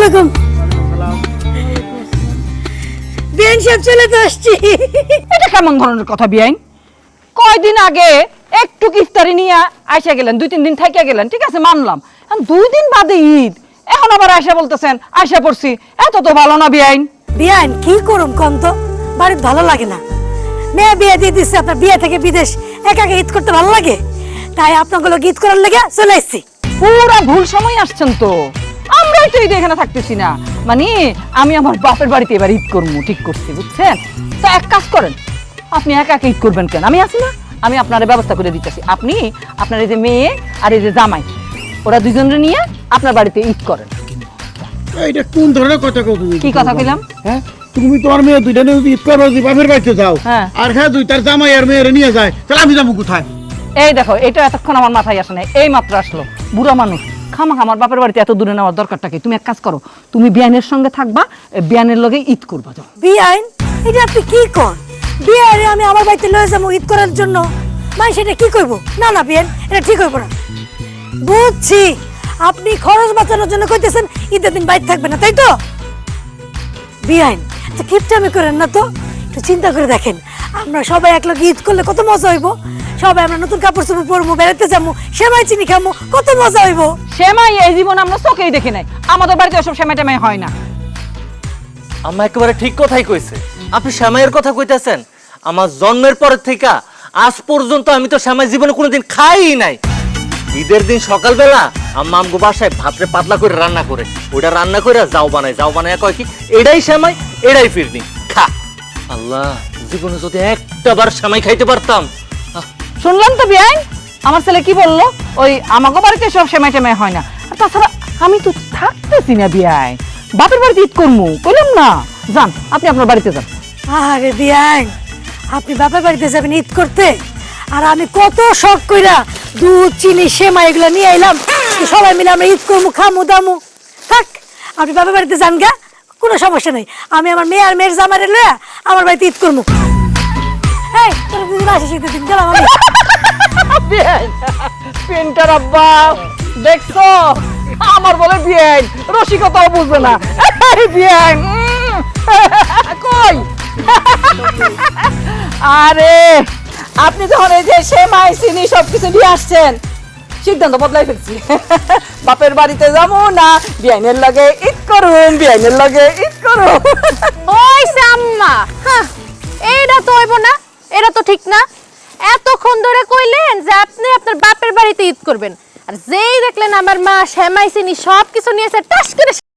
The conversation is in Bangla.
আলাইকুম। বিয়ান সাহেব চলে তো আসছি। এটা কেমন ধরনের কথা বিয়াইন? কয়দিন আগে একটু ইফতারি নিয়ে আইসা গেলেন, 2-3 দিন থেকে গেলেন, ঠিক আছে মানলাম। এখন 2 দিন বাদে ঈদ, এখন আবার আইসা বলতেছেন আইসা পড়ছি। এত তো ভালো না বিয়াইন। বিয়ান কি করুম কম তো, বাড়িতে ভালো লাগে না। মেয়ে বিয়ে দিয়ে দিচ্ছে, আপনার বিয়ে থেকে বিদেশ একা একা ঈদ করতে ভালো লাগে, তাই আপনাগুলো ঈদ করার লেগে চলে আসছি। পুরা ভুল সময় আসছেন তো, আমরাই তো ঈদ এখানে থাকতেছি না। মানে আমি আমার বাপের বাড়িতে এবার ঈদ করবো ঠিক করছি, বুঝছেন? তো এক কাজ করেন, আপনি একা একা ঈদ করবেন কেন? আমি আছি না, আমি আপনার ব্যবস্থা করে দিতেছি। আপনি আপনার এই যে মেয়ে আর এই যে জামাই, ওরা দুজনের নিয়ে আপনার বাড়িতে ঈদ করেন। এটা কোন ধরনের কথা কও তুমি? কি কথা কইলাম? হ্যাঁ, তুমি তোমার মেয়ে দুইটা নিয়ে ঈদ করো, যে বাপের বাড়িতে যাও, হ্যাঁ। আর হ্যাঁ দুই তার জামাই আর মেয়েরে নিয়ে যায়, তাহলে আমি যাবো কোথায়? এই দেখো, এটা এতক্ষণ আমার মাথায় আসে নাই, এই মাত্র আসলো। বুড়া মানুষ খামাখা আমার বাপের বাড়িতে এত দূরে নেওয়ার দরকারটা কি? তুমি এক কাজ করো, তুমি বিয়ানের সঙ্গে থাকবা, বিয়ানের লগে ঈদ করবা। যাও। বিয়ান, এটা আপনি কি কর? বিয়ারে আমি আমার বাড়িতে লয়ে যাবো ঈদ করার জন্য, মানে সেটা কি করবো? না না বিয়ান, এটা ঠিক হইব না। বুঝছি, আপনি খরচ বাঁচানোর জন্য কইতেছেন ঈদের দিন বাইরে থাকবে না, তাই তো? বিয়ান, তো কিপটামি করেন না তো, একটু চিন্তা করে দেখেন, আমরা সবাই একলগে ঈদ করলে কত মজা হইব। সবাই আমরা নতুন কাপড় চোপড় পরবো, বেড়াতে যাবো, সেমাই চিনি খাবো, কত মজা হইব। সেমাই এই জীবন আমরা চোখেই দেখি নাই, আমাদের বাড়িতে ওসব সেমাই টেমাই হয় না। আম্মা একেবারে ঠিক কথাই কইছে। আপনি শ্যামাইয়ের কথা কইতেছেন? আমার জন্মের পর থেকে আজ পর্যন্ত আমি তো শ্যামাই জীবনে কোনোদিন খাই নাই। ঈদের দিন সকালবেলা আম্মা আমগো বাসায় ভাতরে পাতলা করে রান্না করে, ওটা রান্না করে যাও বানায় কয় কি এটাই শ্যামাই, এটাই ফিরনি খা। আল্লাহ, জীবনে যদি একটা বার শ্যামাই খাইতে পারতাম। শুনলাম তো বিয়াইন, আমার ছেলে কি বললো, ওই আমাগো বাড়িতে সব সেমাই টেমাই হয় না। আর তাছাড়া আমি তো থাকতেছি না বিয়াইন, বাপের বাড়িতে ঈদ করবো কইলাম না। যান, আপনি আপনার বাড়িতে যান। আরে বিয়ান, আপনি বাপের বাড়িতে যাবেন ঈদ করতে, আর আমি কত শখ কইরা দুধ চিনি সেমাই এগুলো নিয়ে এলাম, সবাই মিলে আমরা ঈদ করবো, খামু দামু। থাক, আপনি বাপের বাড়িতে যান গা, কোনো সমস্যা নেই। আমি আমার মেয়ে আর মেয়ের জামারে লইয়া আমার বাড়িতে ঈদ করবো। এই তোর দিদি বাসে শীতের দিন গেলাম আমি। পেন্টার আব্বা দেখছো, আমার বলে বিয়াইন রসিকতাও বুঝবে না। বিয়াইন কই? আরে আপনি যখন এই যে সেমাই চিনি সবকিছু নিয়ে আসছেন, সিদ্ধান্ত বদলাই ফেলছি। বাপের বাড়িতে যাবো না, বিয়াইনের লগে ঈদ করুন, বিয়াইনের লগে ঈদ করুন। ওই আম্মা, এইটা তো হইব না, এটা তো ঠিক না। এতক্ষণ ধরে কইলেন যে আপনি আপনার বাপের বাড়িতে ঈদ করবেন, আর যেই দেখলেন আমার মা সেমাই চিনি সবকিছু নিয়েছে টাস করে